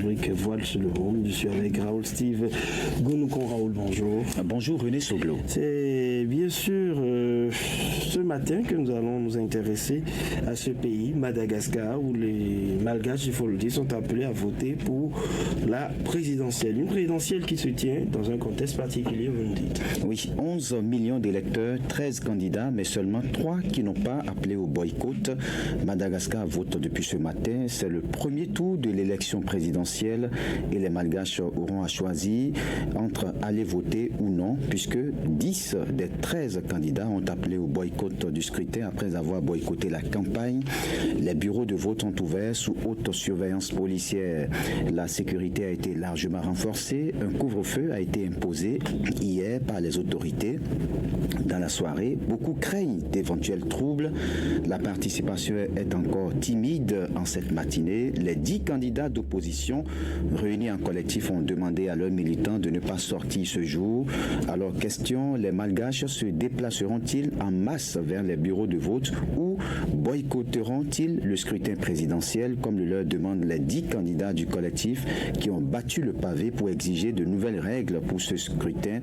rubrique Voile sur le monde. Je suis avec Raoul Steve Gounoucon. Raoul, bonjour. Bonjour René Soglo. C'est bien sûr ce matin que nous allons nous intéresser à ce pays, Madagascar, où les Malgaches, il faut le dire, sont appelés à voter pour la présidentielle. Une présidentielle qui se tient dans un contexte particulier, vous nous dites. Oui, 11 millions d'électeurs, 13 candidats, mais seulement 3 qui n'ont pas appelé au boycott. Madagascar vote depuis ce matin. C'est le premier tour de l'élection présidentielle et les Malgaches auront à choisir entre aller voter ou non, puisque 10 des 13 candidats ont appelé au boycott du scrutin après avoir boycotté la campagne. Les bureaux de vote sont ouverts sous haute surveillance policière. La sécurité a été largement renforcée. Un couvre-feu a été imposé hier par les autorités. Dans la soirée, beaucoup craignent d'éventuels troubles. La participation est encore timide en cette matinée. Les 10 candidats d'opposition réunis en collectif ont demandé à leurs militants de ne pas sortir ce jour. Alors, question, les Malgaches se déplaceront-ils en masse vers les bureaux de vote ou boycotteront-ils le scrutin présidentiel, comme le leur demandent les 10 candidats du collectif qui ont battu le pavé pour exiger de nouvelles règles pour ce scrutin?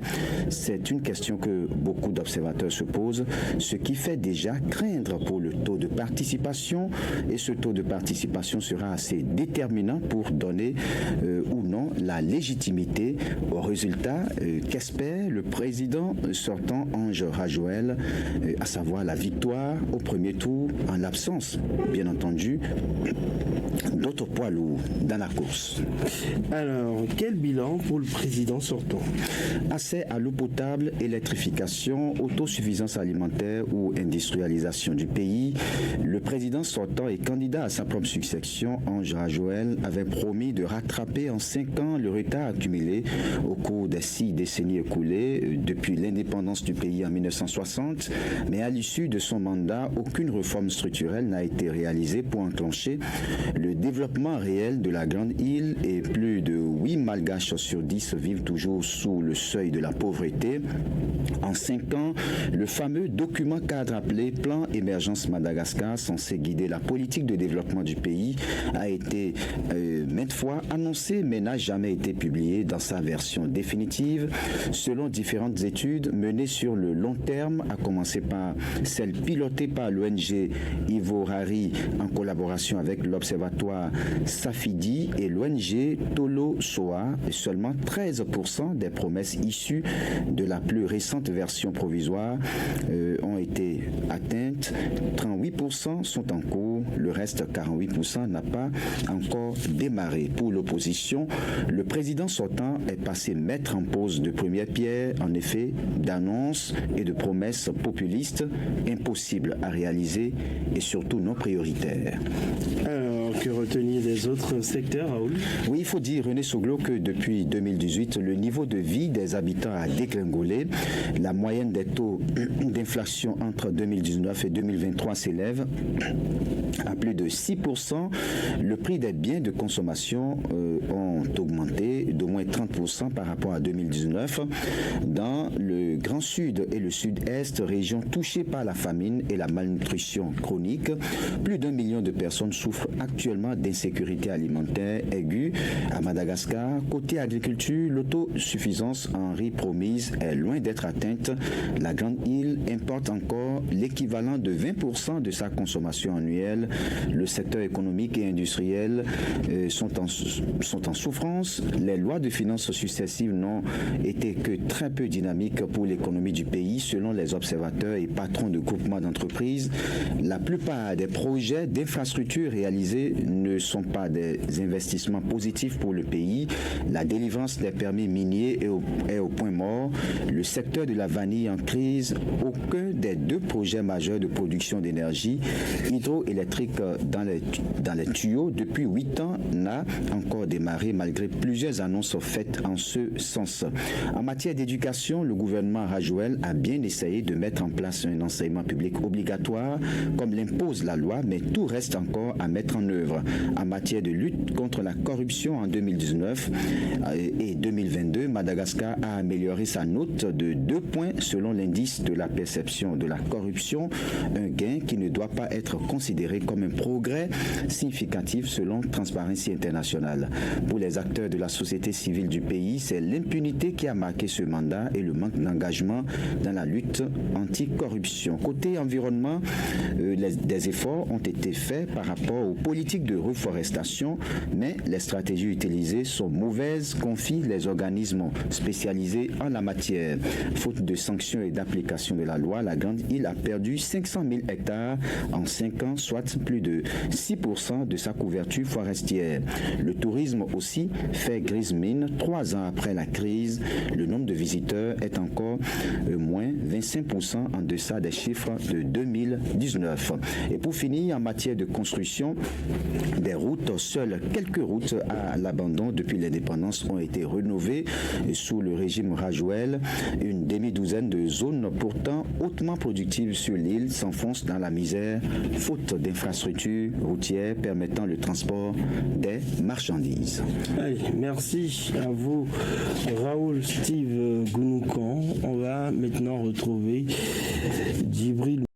C'est une question que beaucoup d'observateurs se posent, ce qui fait déjà craindre pour le taux de participation, et ce taux de participation sera assez déterminant pour donner ou non la légitimité au résultat qu'espère le président sortant Ange Rajouel, à savoir la victoire au premier tour en l'absence, bien entendu, d'autres poids lourds dans la course. Alors, quel bilan pour le président sortant? Accès à l'eau potable, électrification, autosuffisance alimentaire ou industrialisation du pays. Le président sortant et candidat à sa propre succession, Ange Rajouel, avait promis de rattraper en 5 ans le retard accumulé au cours des 6 décennies écoulées depuis l'indépendance du pays en 1960. Mais à l'issue de son mandat, aucune réforme structurelle n'a été réalisée pour enclencher le développement réel de la Grande Île, et plus de 8 Malgaches sur 10 vivent toujours sous le seuil de la pauvreté. En 5 ans, le fameux document cadre appelé Plan Émergence Madagascar, censé guider la politique de développement du pays, a été maintes fois annoncé mais n'a jamais été publié dans sa version définitive. Selon différentes études menées sur le long terme, à commencer par celle pilotée par l'ONG Ivorari en collaboration avec l'Observatoire Safidi et l'ONG Tolo Soa, seulement 13% des promesses issues de la plus récente version provisoire ont été atteintes, 38% sont en cours, le reste 48% n'a pas encore démarré. Pour l'opposition, le président sortant est passé maître en pose de première pierre, en effet, d'annonces et de promesses populistes impossibles à réaliser et surtout non prioritaires. Alors, que retenir des autres secteurs, Raoul? Oui, il faut dire, René Soglo, que depuis 2018, le niveau de vie des habitants a dégringolé. La moyenne des taux d'inflation entre 2019 et 2023 s'élève à plus de 6%. Le prix des biens de consommation ont augmenté d'au moins 30% par rapport à 2019. Dans le Grand Sud et le Sud-Est, régions touchées par la famine et la malnutrition chronique, plus d'1 million de personnes souffrent actuellement d'insécurité alimentaire aiguë. À Madagascar, côté agriculture, l'autosuffisance en riz promise est loin d'être atteinte. La Grande Île importe encore l'équivalent de 20% de sa consommation annuelle. Le secteur économique et industriel sont en souffrance. Les lois de finances successives n'ont été que très peu dynamiques pour l'économie du pays, selon les observateurs et patrons de groupements d'entreprises. La plupart des projets d'infrastructures réalisés ne sont pas des investissements positifs pour le pays. La délivrance des permis miniers est au point mort. Le secteur de la vanille en crise. Aucun des 2 projets majeurs de production d'énergie hydroélectrique dans les tuyaux depuis 8 ans n'a encore démarré malgré plusieurs annonces faites en ce sens. En matière d'éducation, le gouvernement Rajouel a bien essayé de mettre en place un enseignement public obligatoire comme l'impose la loi, mais tout reste encore à mettre en œuvre. œuvre. En matière de lutte contre la corruption en 2019 et 2022, Madagascar a amélioré sa note de 2 points selon l'indice de la perception de la corruption, un gain qui ne doit pas être considéré comme un progrès significatif selon Transparency International. Pour les acteurs de la société civile du pays, c'est l'impunité qui a marqué ce mandat et le manque d'engagement dans la lutte anti-corruption. Côté environnement, des efforts ont été faits par rapport aux politiques de reforestation, mais les stratégies utilisées sont mauvaises, confient les organismes spécialisés en la matière. Faute de sanctions et d'application de la loi, la Grande Île a perdu 500 000 hectares en 5 ans, soit plus de 6% de sa couverture forestière. Le tourisme aussi fait grise mine. 3 ans après la crise, le nombre de visiteurs est encore moins 25% en deçà des chiffres de 2019. Et pour finir, en matière de construction des routes, seules quelques routes à l'abandon depuis l'indépendance ont été rénovées sous le régime Rajouel. Une demi-douzaine de zones pourtant hautement productives sur l'île s'enfoncent dans la misère, faute d'infrastructures routières permettant le transport des marchandises. Allez, merci à vous, Raoul Steve Gounoukan. On va maintenant retrouver Djibril